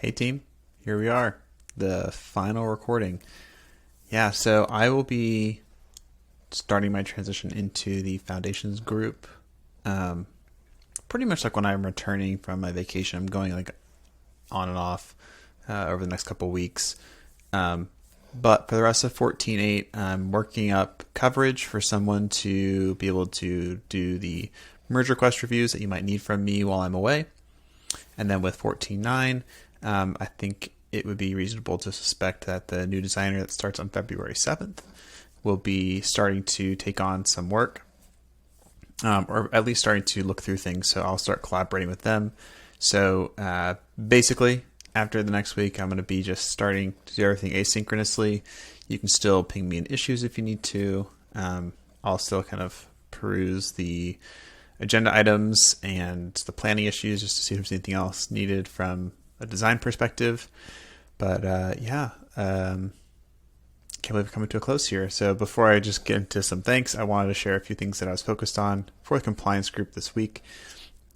Hey team, here we are, the final recording. Yeah, so I will be starting my transition into the foundations group. Um, Pretty much like when I'm returning from my vacation, I'm going like on and off over the next couple of weeks. But for the rest of 14.8, I'm working up coverage for someone to be able to do the merge request reviews that you might need from me while I'm away. And then with 14.9, I think it would be reasonable to suspect that the new designer that starts on February 7th will be starting to take on some work, or at least starting to look through things. So I'll start collaborating with them. So basically, after the next week, I'm going to be just starting to do everything asynchronously. You can still ping me in issues if you need to. I'll still kind of peruse the agenda items and the planning issues just to see if there's anything else needed from a design perspective. But can't believe we're coming to a close here. So before I just get into some thanks, I wanted to share a few things that I was focused on for the compliance group this week.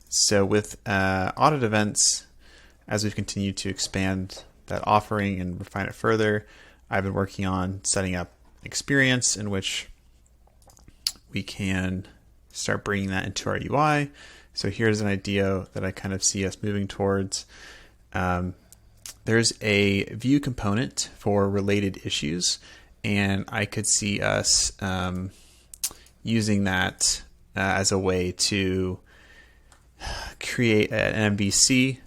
So with audit events, as we've continued to expand that offering and refine it further, I've been working on setting up experience in which we can start bringing that into our UI. So here's an idea that I kind of see us moving towards. There's a view component for related issues, and I could see us using that as a way to create an MVC.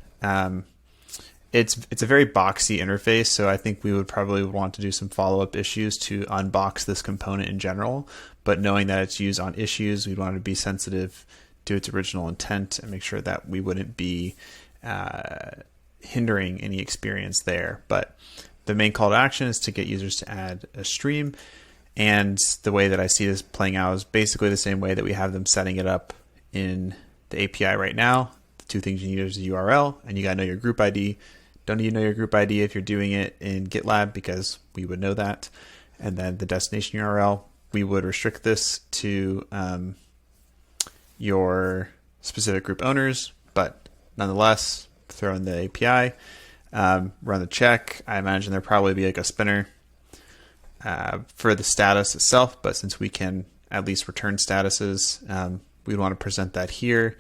It's a very boxy interface, so I think we would probably want to do some follow-up issues to unbox this component in general. But knowing that it's used on issues, we'd want to be sensitive to its original intent and make sure that we wouldn't be hindering any experience there. But the main call to action is to get users to add a stream. And the way that I see this playing out is basically the same way that we have them setting it up in the API right now. The two things you need is a URL, and you got to know your group ID. Don't need to know your group ID if you're doing it in GitLab, because we would know that. And then the destination URL, we would restrict this to your specific group owners, but nonetheless, throw in the API, run the check. I imagine there'll probably be like a spinner for the status itself, but since we can at least return statuses, we'd want to present that here.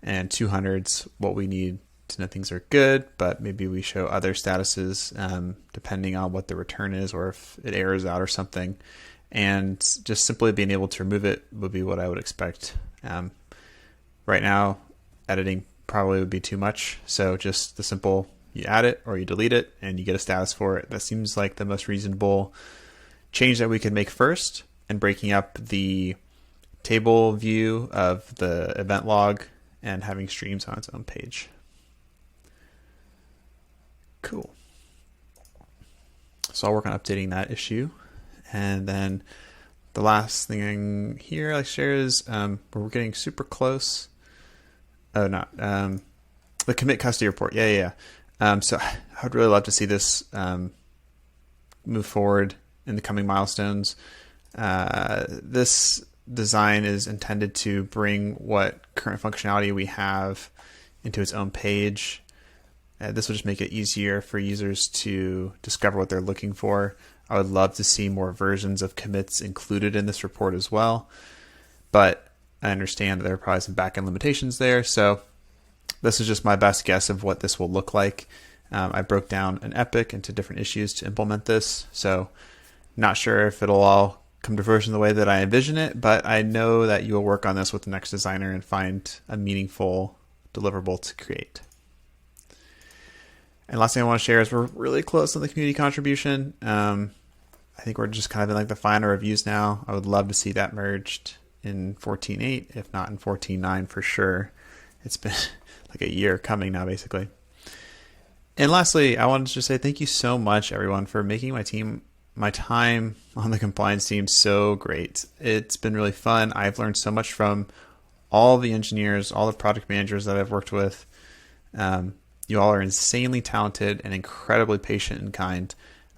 And 200's what we need to know things are good, but maybe we show other statuses depending on what the return is or if it errors out or something. And just simply being able to remove it would be what I would expect. Right now, editing probably would be too much. So just the simple, you add it or you delete it and you get a status for it. That seems like the most reasonable change that we could make first, and breaking up the table view of the event log and having streams on its own page. Cool. So I'll work on updating that issue. And then the last thing here I share is we're getting super close. Oh, not the commit custody report. Yeah. So I would really love to see this move forward in the coming milestones. This design is intended to bring what current functionality we have into its own page. This will just make it easier for users to discover what they're looking for. I would love to see more versions of commits included in this report as well, but I understand that there are probably some backend limitations there. So this is just my best guess of what this will look like. I broke down an epic into different issues to implement this. So not sure if it'll all come to fruition the way that I envision it, but I know that you will work on this with the next designer and find a meaningful deliverable to create. And last thing I want to share is we're really close on the community contribution. I think we're just kind of in like the final reviews now. I would love to see that merged in 14.8, if not in 14.9 for sure. It's been like a year coming now, basically. And lastly, I wanted to just say thank you so much, everyone, for making my time on the compliance team so great. It's been really fun. I've learned so much from all the engineers, all the product managers that I've worked with. You all are insanely talented and incredibly patient and kind.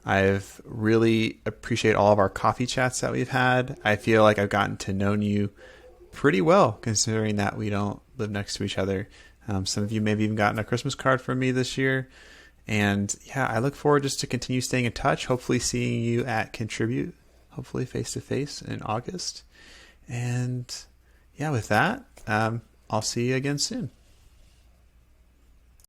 I've really appreciate all of our coffee chats that we've had. I feel like I've gotten to know you pretty well, considering that we don't live next to each other. Some of you may have even gotten a Christmas card from me this year. And yeah, I look forward just to continue staying in touch, hopefully seeing you at Contribute, hopefully face to face in August. And yeah, with that, I'll see you again soon.